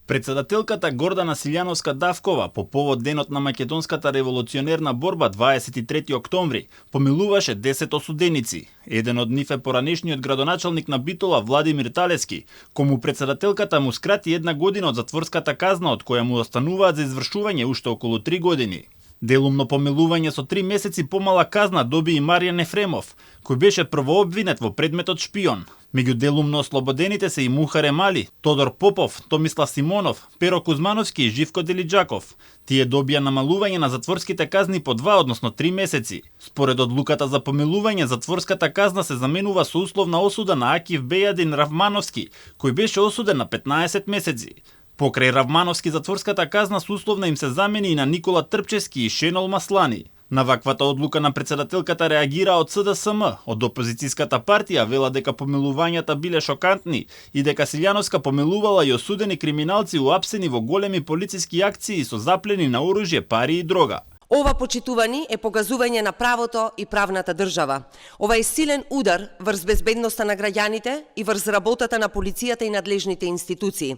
Председателката Гордана Силјановска-Давкова по повод денот на македонската револуционерна борба 23 октомври помилуваше 10 осуденици. Еден од нив е поранешниот градоначалник на Битола Владимир Талески, кому председателката му скрати 1 година од затворската казна, од која му остануваат за извршување уште околу 3 години. Делумно помилување со 3 месеци помала казна доби и Маријан Ефремов, кој беше првообвинет во предметот шпион. Меѓу делумно ослободените се и Мухаре Мали, Тодор Попов, Томислав Симонов, Перо Кузмановски и Живко Делиџаков. Тие добија намалување на затворските казни по 2, односно 3 месеци. Според одлуката за помилување, затворската казна се заменува со условна осуда на Акив Бејадин Равмановски, кој беше осуден на 15 месеци. Покрај Равмановски затворската казна со условна им се замени и на Никола Трпчевски и Шенол Маслани. На ваквата одлука на председателката реагира од СДСМ, од опозицијската партија вела дека помилувањата биле шокантни и дека Силјановска помилувала и осудени криминалци уапсени во големи полициски акции со заплени на оружје, пари и дрога. Ова почитување е погазување на правото и правната држава. Ова е силен удар врз безбедноста на граѓаните и врз работата на полицијата и надлежните институции.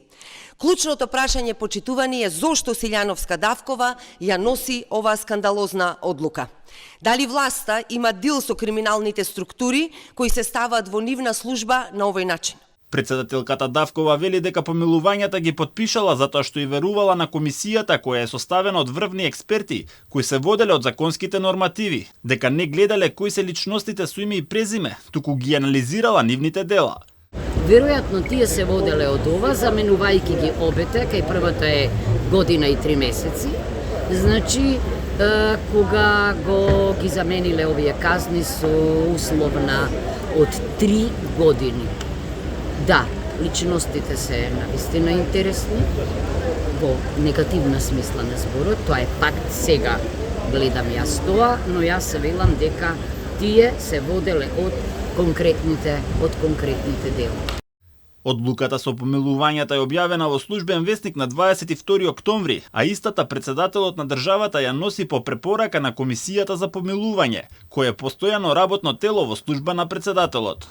Клучното прашање почитување е зошто Силјановска-Давкова ја носи оваа скандалозна одлука. Дали власта има дил со криминалните структури кои се ставаат во нивна служба на овој начин? Председателката Давкова вели дека помилувањата ги потпишала затоа што и верувала на комисијата која е составена од врвни експерти кои се воделе од законските нормативи, дека не гледале кои се личностите со име и презиме, туку ги анализирала нивните дела. Веројатно тие се воделе од ова, заменувајќи ги обете, кај првата е година и 3 месеци. Значи, кога ги замениле овие казни со условна од 3 години. Да, личностите се навистина интересни, во негативна смисла на зборот, тоа е факт, сега гледам јас тоа, но јас се велам дека тие се воделе од конкретните дела. Одлуката со помилувањата е објавена во Службен весник на 22 октомври, а истата председателот на државата ја носи по препорака на Комисијата за помилување, кој е постојано работно тело во служба на председателот.